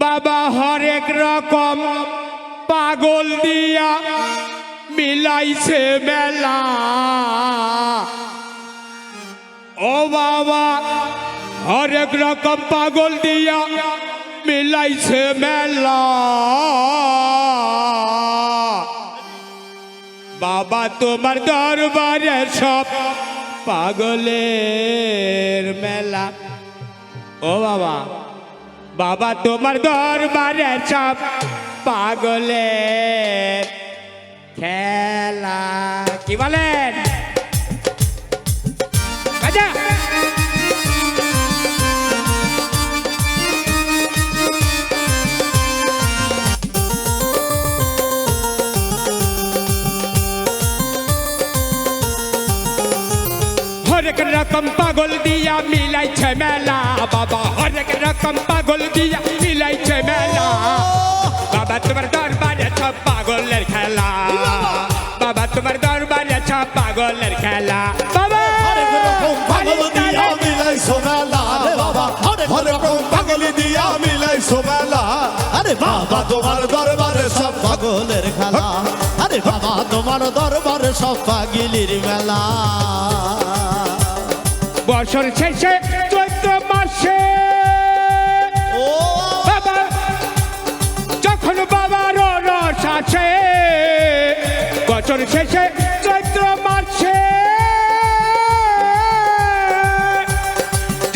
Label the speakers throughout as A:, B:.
A: বাবা হরেক রকম পাগল দিয়া মিলাইছে মেলা। ও বাবা হরেক রকম পাগল দিয়া মিলাইছে মেলা। বাবা তোমার দরবারে সব পাগলের মেলা। ও বাবা বাবা তোমার দরবারে সব পাগলের খেলা। কি বলেন? আচ্ছা হরেক রকম পাগল দিয়া মিলাইছে মেলা। বাবা হরেক রকম পাগল দিয়া মিলাইছে মেলা। বাবা তোমার দরবারে সব পাগলের খেলা। বাবা তোমার দরবারে সব পাগলের খেলা। বাবা
B: হরেক রকম পাগল দিয়া মিলাইছো মেলা। রে বাবা হরেক রকম পাগল দিয়া মিলাইছো মেলা। আরে বাবা তোমার দরবারে সব পাগলের খেলা। আরে বাবা তোমার দরবারে সব পাগলির মেলা।
A: বছর শেষে চৈত্র মাসে
B: ও
A: বাবা যখন বাবার রস আছে। বছর শেষে চৈত্র মাসে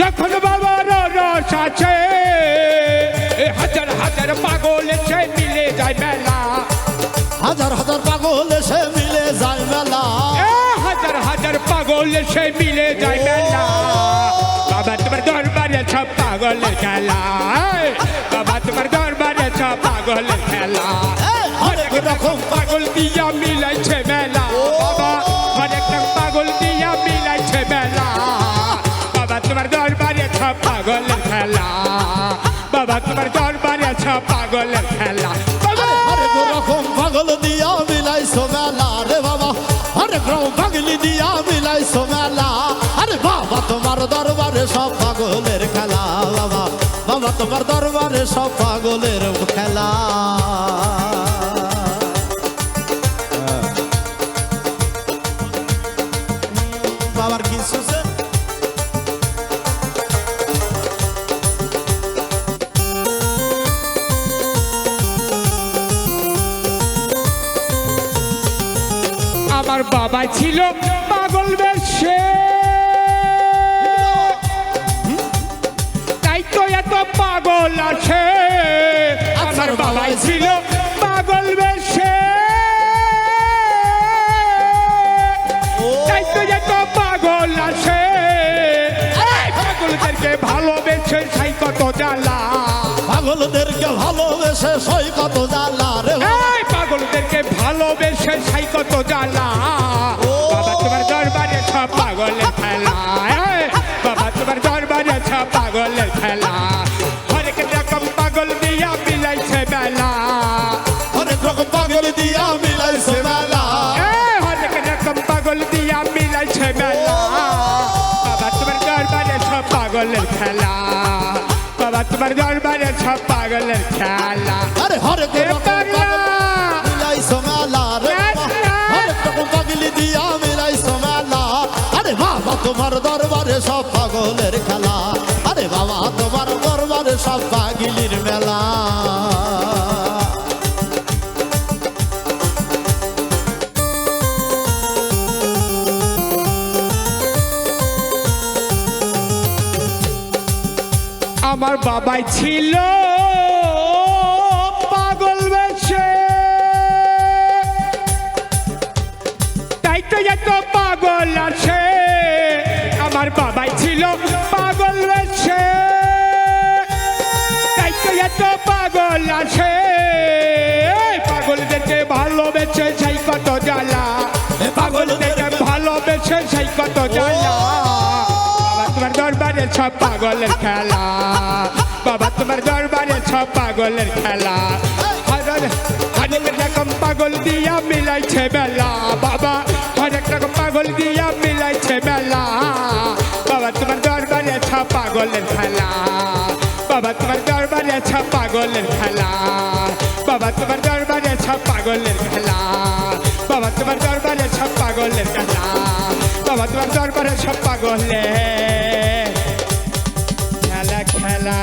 A: যখন বাবার রস আছে। হাজার হাজার পাগল এসে মিলে যায় মেলা।
B: হাজার হাজার পাগল এসে মিলে যায় মেলা।
A: হাজার হাজার পাগল এসে মিলে যায় মেলা। বাবা তোমার দরবারে সব পাগলের খেলা। বাবা তোমার দরবারে সব পাগলের খেলা। হরেক রকম পাগল দিয়া মিলাইছে মেলা। বাবা হরেক রকম পাগল দিয়া মিলাইছে মেলা। বাবা তোমার দরবারে সব পাগলের খেলা। বাবা তোমার দরবারে সব পাগলের খেলা।
B: হরেক রকম পাগল দিয়া মিলাইছো মেলা। রে বাবা হরেক রকম পাগলি দিয়া মিলাইছো মেলা। আরে বাবা তোমার দরবারে সব পাগলের খেলা। বাবা বাবা তোমার দরবারে সব পাগলের খেলা। বাবার কি শুনছে?
A: আমার বাবা ছিল পাগল বেশে, তাই তো এত পাগল আছে। আমার বাবা ছিল পাগল বেশে, তাই তো এত পাগল আছে। পাগলদেরকে ভালোবেসে সাই কত জ্বালা।
B: পাগলদেরকে ভালোবেসে সই কত জ্বালা। রে
A: পাগলদেরকে ভালোবেসে সাই কত জ্বালা। বাবা তোমার দরবারে সব পাগলের খেলা। বাবা তোমার দরবারে সব পাগলের খেলা। হরেক রকম পাগল দিয়া মিলাইছে মেলা।
B: হরেক রকম পাগল দিয়া মিলাইছে মেলা।
A: হরেক রকম পাগল দিয়া মিলাইছে মেলা। বাবা তোমার দরবারে সব পাগলের খেলা। বাবা তোমার দরবারে সব পাগলের খেলা।
B: আরে হরেক রকম পাগল মিলাইছো মেলা। রে হরেক রকম পাগলি দিয়া মিলাইছো মেলা। আরে বাবা তোমার দরবারে সব পাগলের খেলা। আরে বাবা তোমার দরবারে সব পাগলির মেলা।
A: আমার বাবাই ছিল পাগল বেশে, তাই তো এত পাগল আছে। আমার বাবাই ছিল পাগল বেশে, তাই তো এত পাগল আছে। পাগলদেরকে ভালোবেসে সেই কত জ্বালা। পাগলদেরকে ভালোবেসে সেই কত জ্বালা। তোমার দরবারে সব পাগলের খেলা। বাবা তোমার দরবারে সব পাগলের খেলা। হরেক রকম পাগল দিয়া মিলাইছে মেলা। বাবা হরেক রকম পাগল দিয়া মিলাইছে মেলা। বাবা তোমার দরবারে সব পাগলের খেলা। বাবা তোমার দরবারে সব পাগলের খেলা বাবা তোমার দরবারে সব পাগলের খেলা বাবা তোমার দরবারে সব পাগলের খেলা বাবা তোমার দরবারে সব পাগলের খেলা খেলা